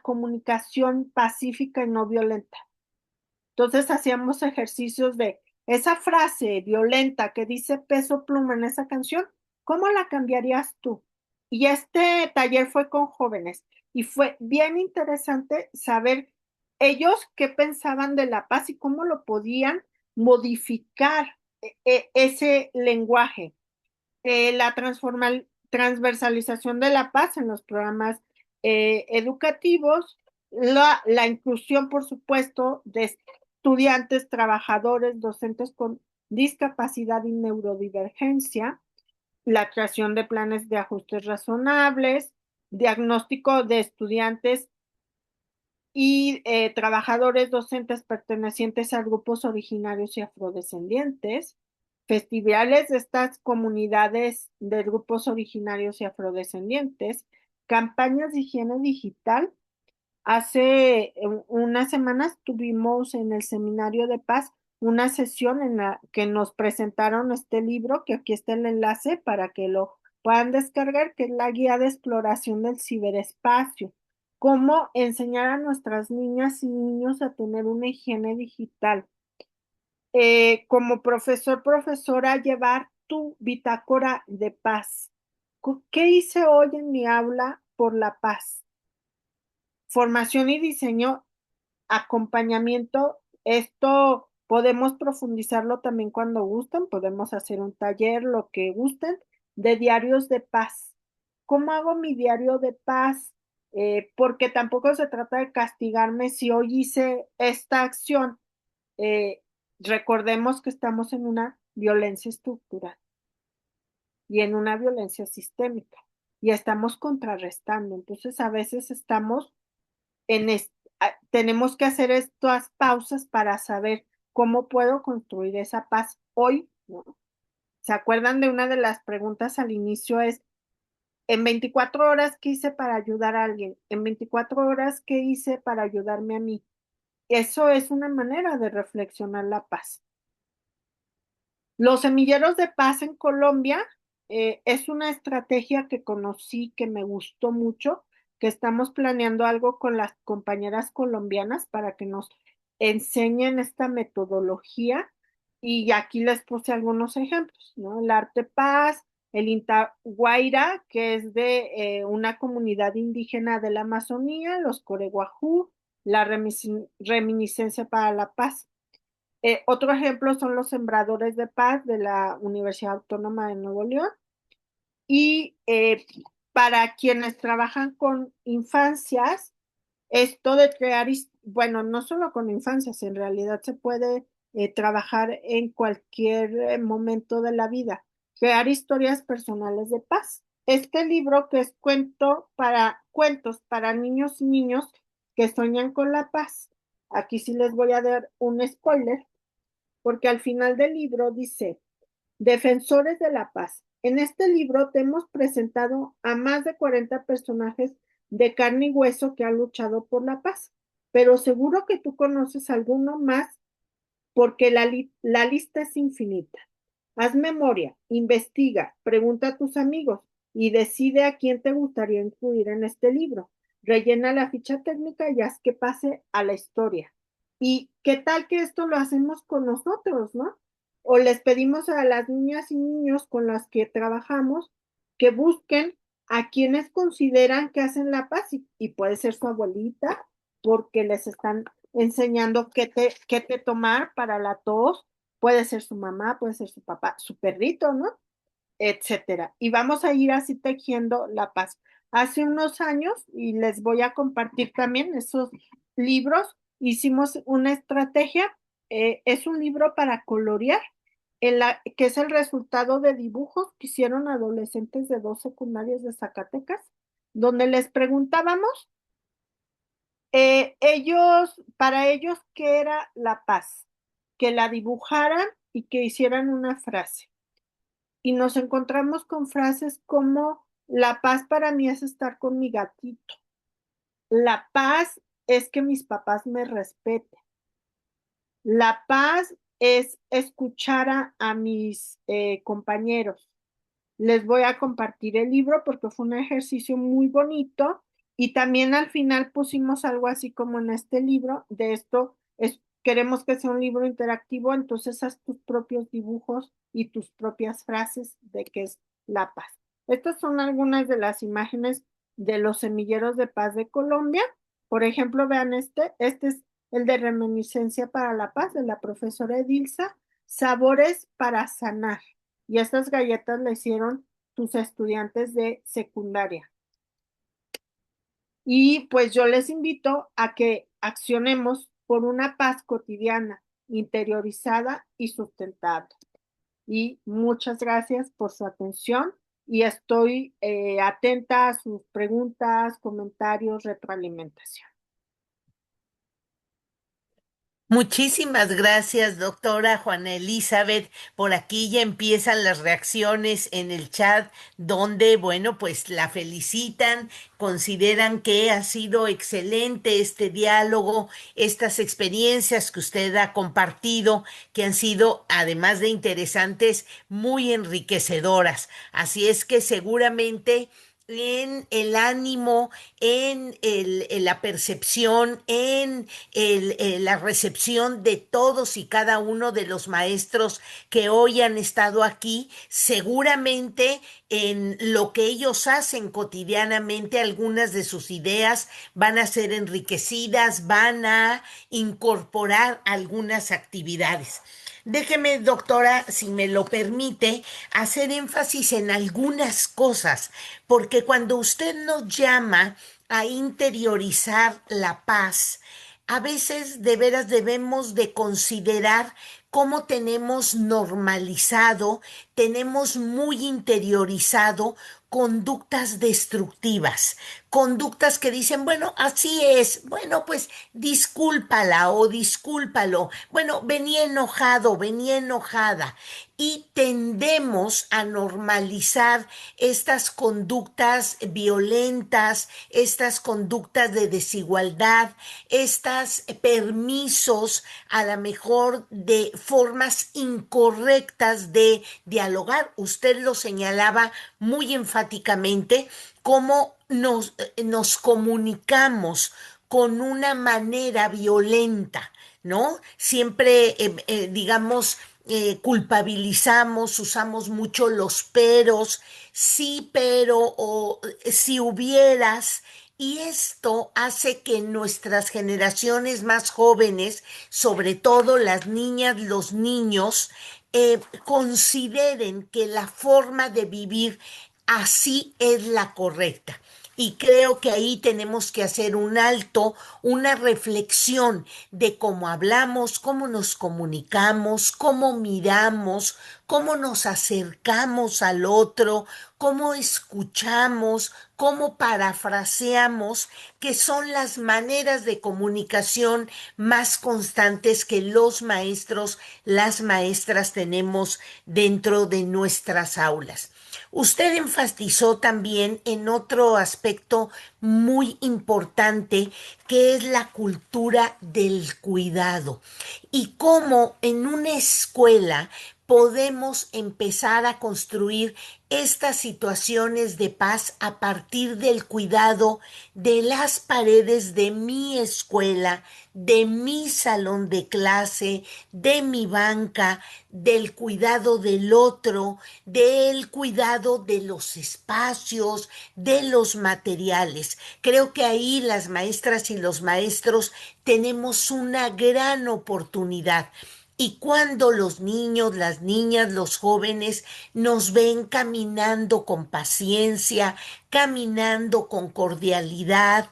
comunicación pacífica y no violenta. Entonces hacíamos ejercicios de esa frase violenta que dice Peso Pluma en esa canción, ¿cómo la cambiarías tú? Y este taller fue con jóvenes y fue bien interesante saber ellos qué pensaban de la paz y cómo lo podían modificar ese lenguaje. La transversalización de la paz en los programas educativos, la inclusión, por supuesto, de estudiantes, trabajadores, docentes con discapacidad y neurodivergencia, la creación de planes de ajustes razonables, diagnóstico de estudiantes y trabajadores docentes pertenecientes a grupos originarios y afrodescendientes, festivales de estas comunidades de grupos originarios y afrodescendientes, campañas de higiene digital. Hace unas semanas tuvimos en el Seminario de Paz una sesión en la que nos presentaron este libro, que aquí está el enlace para que lo puedan descargar, que es la guía de exploración del ciberespacio. Cómo enseñar a nuestras niñas y niños a tener una higiene digital. Como profesor, profesora, llevar tu bitácora de paz. ¿Qué hice hoy en mi aula por la paz? Formación y diseño, acompañamiento. Esto podemos profundizarlo también cuando gusten, podemos hacer un taller, lo que gusten, de diarios de paz. ¿Cómo hago mi diario de paz? Porque tampoco se trata de castigarme si hoy hice esta acción. Eh, Recordemos que estamos en una violencia estructural y en una violencia sistémica y estamos contrarrestando. Entonces, a veces estamos tenemos que hacer estas pausas para saber cómo puedo construir esa paz hoy, ¿no? ¿Se acuerdan de una de las preguntas al inicio? Es, en 24 horas, ¿qué hice para ayudar a alguien? En 24 horas, ¿qué hice para ayudarme a mí? Eso es una manera de reflexionar la paz. Los semilleros de paz en Colombia es una estrategia que conocí, que me gustó mucho, que estamos planeando algo con las compañeras colombianas para que nos enseñen esta metodología. Y aquí les puse algunos ejemplos, ¿no? El arte paz, el Intaguaira, que es de una comunidad indígena de la Amazonía, los Coreguajú, la reminiscencia para la paz. Otro ejemplo son los Sembradores de Paz de la Universidad Autónoma de Nuevo León. Y para quienes trabajan con infancias, esto de crear, bueno, no solo con infancias, en realidad se puede trabajar en cualquier momento de la vida, crear historias personales de paz. Este libro que es cuentos para niños y niños que sueñan con la paz. Aquí sí les voy a dar un spoiler porque al final del libro dice, Defensores de la Paz. En este libro te hemos presentado a más de 40 personajes de carne y hueso que han luchado por la paz, pero seguro que tú conoces alguno más porque la lista es infinita. Haz memoria, investiga, pregunta a tus amigos y decide a quién te gustaría incluir en este libro. Rellena la ficha técnica y haz que pase a la historia. ¿Y qué tal que esto lo hacemos con nosotros, ¿no? O les pedimos a las niñas y niños con las que trabajamos que busquen a quienes consideran que hacen la paz y puede ser su abuelita porque les están enseñando qué te tomar para la tos, puede ser su mamá, puede ser su papá, su perrito, ¿no? Etcétera. Y vamos a ir así tejiendo la paz. Hace unos años, y les voy a compartir también esos libros, hicimos una estrategia, es un libro para colorear, que es el resultado de dibujos que hicieron adolescentes de dos secundarias de Zacatecas, donde les preguntábamos, para ellos, ¿qué era la paz? Que la dibujaran y que hicieran una frase y nos encontramos con frases como la paz para mí es estar con mi gatito. La paz es que mis papás me respeten. La paz es escuchar a mis compañeros. Les voy a compartir el libro porque fue un ejercicio muy bonito y también al final pusimos algo así como en este libro, de esto queremos que sea un libro interactivo, entonces haz tus propios dibujos y tus propias frases de qué es la paz. Estas son algunas de las imágenes de los semilleros de paz de Colombia. Por ejemplo, vean este es el de reminiscencia para la paz de la profesora Edilza, sabores para sanar. Y estas galletas le hicieron tus estudiantes de secundaria. Y pues yo les invito a que accionemos por una paz cotidiana, interiorizada y sustentada. Y muchas gracias por su atención y estoy atenta a sus preguntas, comentarios, retroalimentación. Muchísimas gracias, doctora Juana Elizabeth. Por aquí ya empiezan las reacciones en el chat donde, bueno, pues la felicitan, consideran que ha sido excelente este diálogo, estas experiencias que usted ha compartido, que han sido, además de interesantes, muy enriquecedoras. Así es que seguramente en el ánimo, en la percepción, la recepción de todos y cada uno de los maestros que hoy han estado aquí, seguramente en lo que ellos hacen cotidianamente, algunas de sus ideas van a ser enriquecidas, van a incorporar algunas actividades. Déjeme, doctora, si me lo permite, hacer énfasis en algunas cosas, porque cuando usted nos llama a interiorizar la paz, a veces de veras debemos de considerar cómo tenemos normalizado, tenemos muy interiorizado conductas destructivas, conductas que dicen, bueno, así es, bueno, pues discúlpala o discúlpalo, bueno, venía enojado, venía enojada, y tendemos a normalizar estas conductas violentas, estas conductas de desigualdad, estos permisos a lo mejor de formas incorrectas de dialogar. Usted lo señalaba muy enfáticamente, cómo nos comunicamos con una manera violenta, ¿no? Siempre, digamos, culpabilizamos, usamos mucho los peros, sí, pero o si hubieras, y esto hace que nuestras generaciones más jóvenes, sobre todo las niñas, los niños, consideren que la forma de vivir así es la correcta. Y creo que ahí tenemos que hacer un alto, una reflexión de cómo hablamos, cómo nos comunicamos, cómo miramos, cómo nos acercamos al otro, cómo escuchamos, cómo parafraseamos, que son las maneras de comunicación más constantes que los maestros, las maestras tenemos dentro de nuestras aulas. Usted enfatizó también en otro aspecto muy importante, que es la cultura del cuidado y cómo en una escuela podemos empezar a construir estas situaciones de paz a partir del cuidado de las paredes de mi escuela, de mi salón de clase, de mi banca, del cuidado del otro, del cuidado de los espacios, de los materiales. Creo que ahí las maestras y los maestros tenemos una gran oportunidad. Y cuando los niños, las niñas, los jóvenes nos ven caminando con paciencia, caminando con cordialidad,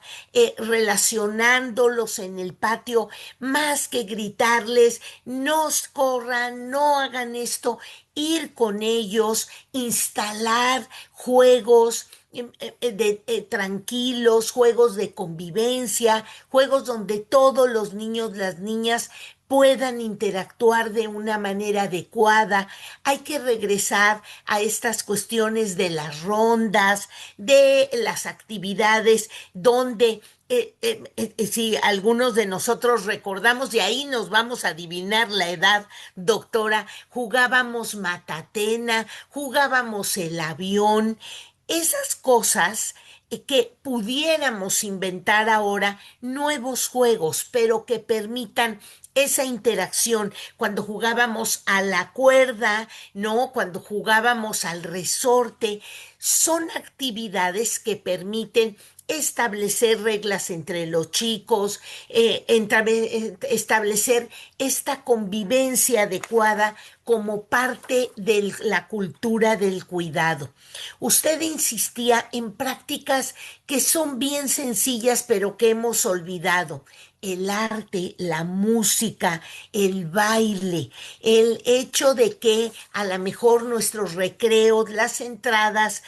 relacionándolos en el patio, más que gritarles, no corran, no hagan esto, ir con ellos, instalar juegos tranquilos, juegos de convivencia, juegos donde todos los niños, las niñas puedan interactuar de una manera adecuada. Hay que regresar a estas cuestiones de las rondas, de las actividades donde si algunos de nosotros recordamos, y ahí nos vamos a adivinar la edad, doctora, jugábamos matatena, jugábamos el avión, esas cosas que pudiéramos inventar ahora nuevos juegos, pero que permitan esa interacción cuando jugábamos a la cuerda, ¿no? Cuando jugábamos al resorte, son actividades que permiten establecer reglas entre los chicos, establecer esta convivencia adecuada como parte de la cultura del cuidado. Usted insistía en prácticas que son bien sencillas, pero que hemos olvidado. El arte, la música, el baile, el hecho de que a lo mejor nuestros recreos, las entradas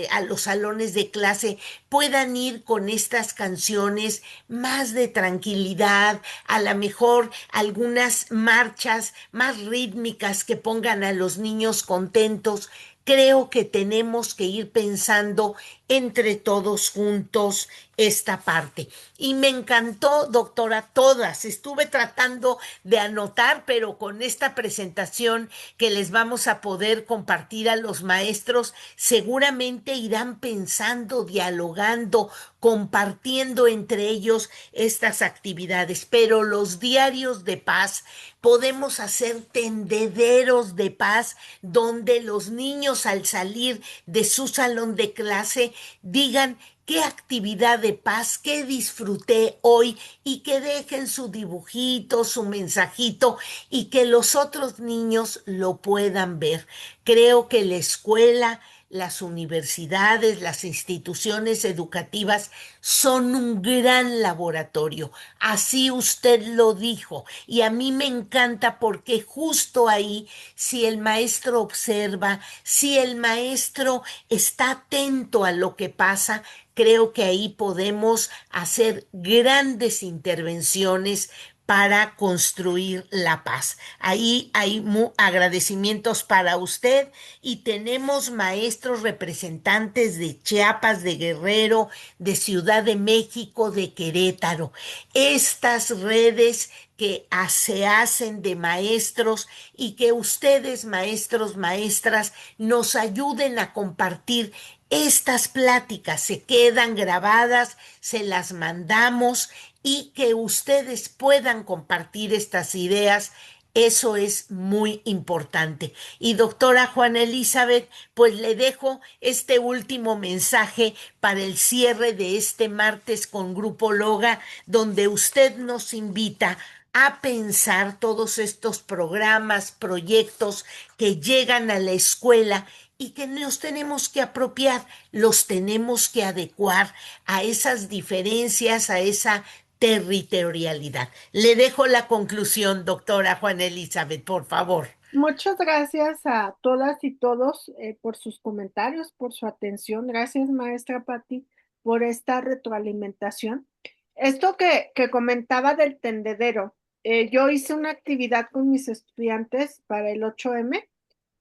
a los salones de clase puedan ir con estas canciones más de tranquilidad, a lo mejor algunas marchas más rítmicas que pongan a los niños contentos. Creo que tenemos que ir pensando entre todos juntos esta parte. Y me encantó, doctora, todas. Estuve tratando de anotar, pero con esta presentación que les vamos a poder compartir a los maestros, seguramente irán pensando, dialogando, compartiendo entre ellos estas actividades. Pero los diarios de paz podemos hacer tendederos de paz donde los niños al salir de su salón de clase digan qué actividad de paz, qué disfruté hoy y que dejen su dibujito, su mensajito y que los otros niños lo puedan ver. Creo que la escuela, las universidades, las instituciones educativas son un gran laboratorio. Así usted lo dijo. Y a mí me encanta porque justo ahí, si el maestro observa, si el maestro está atento a lo que pasa, creo que ahí podemos hacer grandes intervenciones para construir la paz. Ahí hay agradecimientos para usted y tenemos maestros representantes de Chiapas, de Guerrero, de Ciudad de México, de Querétaro. Estas redes que se hacen de maestros y que ustedes, maestros, maestras, nos ayuden a compartir estas pláticas, se quedan grabadas, se las mandamos y que ustedes puedan compartir estas ideas. Eso es muy importante. Y doctora Juana Elizabeth, pues le dejo este último mensaje para el cierre de este martes con Grupo Loga, donde usted nos invita a pensar todos estos programas, proyectos que llegan a la escuela y que nos tenemos que apropiar, los tenemos que adecuar a esas diferencias, a esa territorialidad. Le dejo la conclusión, doctora Juana Elizabeth, por favor. Muchas gracias a todas y todos por sus comentarios, por su atención. Gracias, maestra Patti, por esta retroalimentación. Esto que comentaba del tendedero, yo hice una actividad con mis estudiantes para el 8M,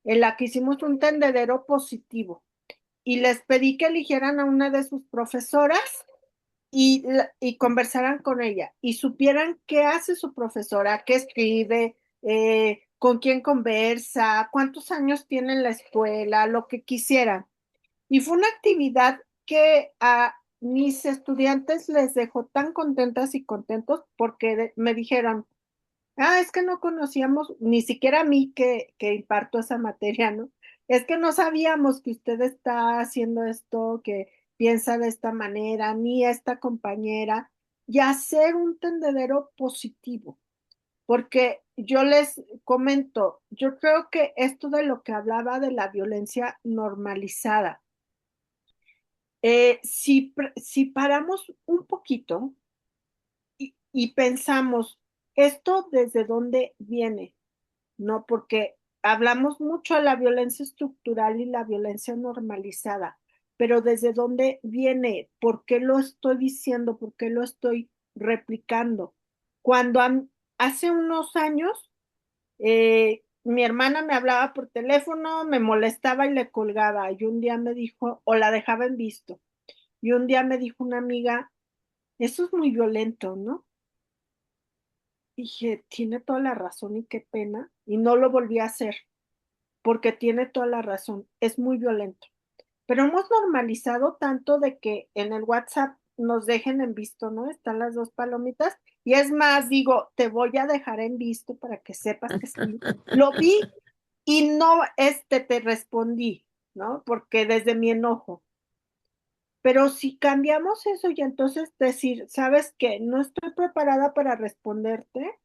en la que hicimos un tendedero positivo y les pedí que eligieran a una de sus profesoras y conversaran con ella y supieran qué hace su profesora, qué escribe, con quién conversa, cuántos años tiene en la escuela, lo que quisieran. Y fue una actividad que mis estudiantes les dejó tan contentas y contentos porque me dijeron, es que no conocíamos, ni siquiera a mí que imparto esa materia, ¿no? Es que no sabíamos que usted está haciendo esto, que piensa de esta manera, ni esta compañera, y hacer un tendedero positivo, porque yo les comento, yo creo que esto de lo que hablaba de la violencia normalizada, si paramos un poquito y pensamos, ¿esto desde dónde viene? ¿No? Porque hablamos mucho de la violencia estructural y la violencia normalizada, pero ¿desde dónde viene? ¿Por qué lo estoy diciendo? ¿Por qué lo estoy replicando? Cuando hace unos años mi hermana me hablaba por teléfono, me molestaba y le colgaba, y un día me dijo, o la dejaba en visto, y un día me dijo una amiga, eso es muy violento, ¿no? Dije, tiene toda la razón y qué pena, y no lo volví a hacer porque tiene toda la razón, es muy violento. Pero hemos normalizado tanto de que en el WhatsApp nos dejen en visto, ¿no? Están las dos palomitas. Y es más, digo, te voy a dejar en visto para que sepas que sí. Lo vi y no, te respondí, ¿no? Porque desde mi enojo. Pero si cambiamos eso y entonces decir, ¿sabes qué? No estoy preparada para responderte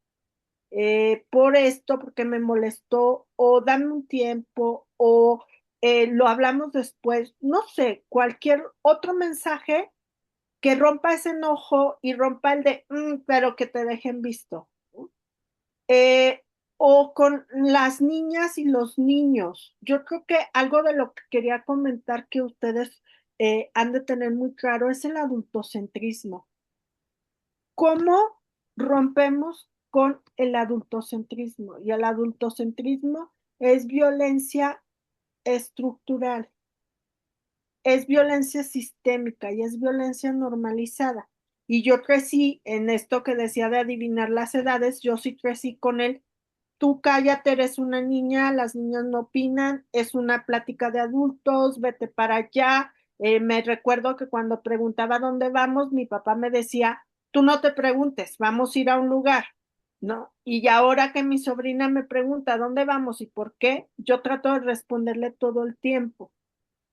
por esto, porque me molestó, o dame un tiempo, o lo hablamos después, no sé, cualquier otro mensaje que rompa ese enojo y rompa el de, pero que te dejen visto. ¿No? Eh, o con las niñas y los niños. Yo creo que algo de lo que quería comentar que ustedes han de tener muy claro es el adultocentrismo. ¿Cómo rompemos con el adultocentrismo? Y el adultocentrismo es violencia estructural, es violencia sistémica y es violencia normalizada. Y yo crecí en esto que decía de adivinar las edades, yo sí crecí con él. Tú cállate, eres una niña, las niñas no opinan, es una plática de adultos, vete para allá. Me recuerdo que cuando preguntaba dónde vamos, mi papá me decía, tú no te preguntes, vamos a ir a un lugar, ¿no? Y ahora que mi sobrina me pregunta dónde vamos y por qué, yo trato de responderle todo el tiempo,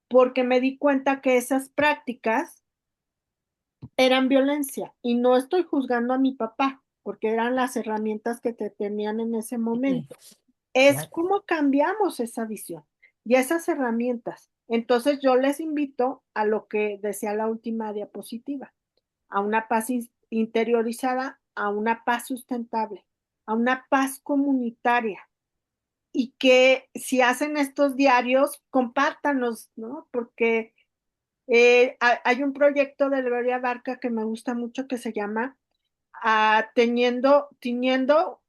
porque me di cuenta que esas prácticas eran violencia y no estoy juzgando a mi papá, porque eran las herramientas que te tenían en ese Sí, momento es claro. cómo cambiamos esa visión y esas herramientas. Entonces yo les invito a lo que decía la última diapositiva, a una paz interiorizada, a una paz sustentable, a una paz comunitaria y que si hacen estos diarios, compártanos, ¿no? Porque hay un proyecto de Gloria Barca que me gusta mucho que se llama tiñendo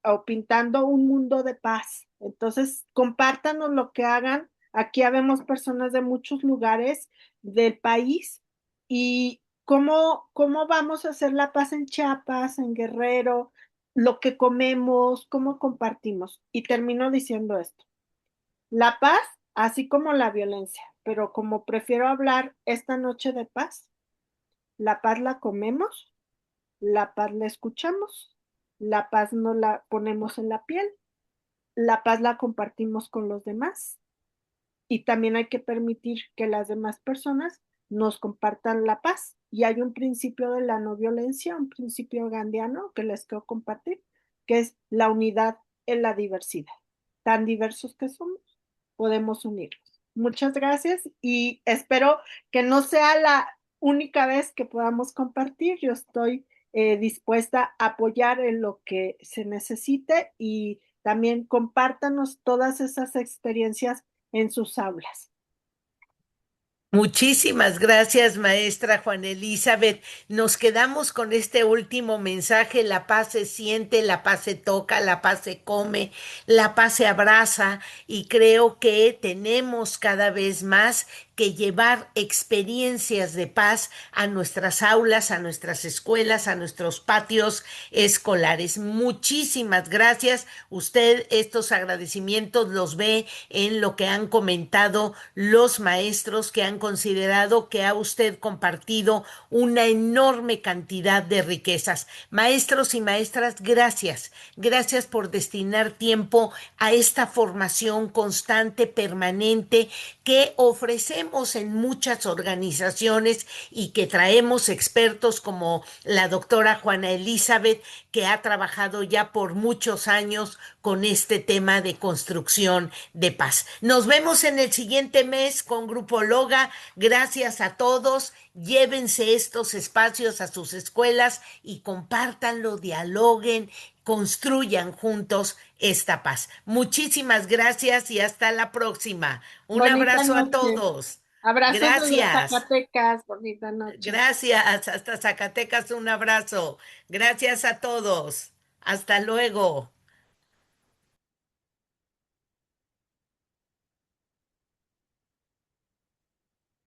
o pintando un mundo de paz. Entonces, compártanos lo que hagan. Aquí habemos personas de muchos lugares del país y cómo vamos a hacer la paz en Chiapas, en Guerrero, lo que comemos, cómo compartimos. Y termino diciendo esto. La paz, así como la violencia, pero como prefiero hablar esta noche de paz, la paz la comemos, la paz la escuchamos, la paz no la ponemos en la piel, la paz la compartimos con los demás y también hay que permitir que las demás personas nos compartan la paz. Y hay un principio de la no violencia, un principio gandiano que les quiero compartir, que es la unidad en la diversidad. Tan diversos que somos, podemos unirnos. Muchas gracias y espero que no sea la única vez que podamos compartir. Yo estoy dispuesta a apoyar en lo que se necesite y también compártanos todas esas experiencias en sus aulas. Muchísimas gracias, maestra Juana Elizabeth. Nos quedamos con este último mensaje. La paz se siente, la paz se toca, la paz se come, la paz se abraza y creo que tenemos cada vez más que llevar experiencias de paz a nuestras aulas, a nuestras escuelas, a nuestros patios escolares. Muchísimas gracias. Usted estos agradecimientos los ve en lo que han comentado los maestros que han considerado que ha usted compartido una enorme cantidad de riquezas. Maestros y maestras, gracias. Gracias por destinar tiempo a esta formación constante, permanente, que ofrecemos en muchas organizaciones y que traemos expertos como la doctora Juana Elizabeth, que ha trabajado ya por muchos años con este tema de construcción de paz. Nos vemos en el siguiente mes con Grupo Loga. Gracias a todos. Llévense estos espacios a sus escuelas y compártanlo, dialoguen, construyan juntos esta paz. Muchísimas gracias y hasta la próxima. Un Bonita abrazo a noche. todos. Abrazos desde Gracias. Zacatecas. Bonita noche. Gracias. Hasta Zacatecas, un abrazo. Gracias a todos. Hasta luego.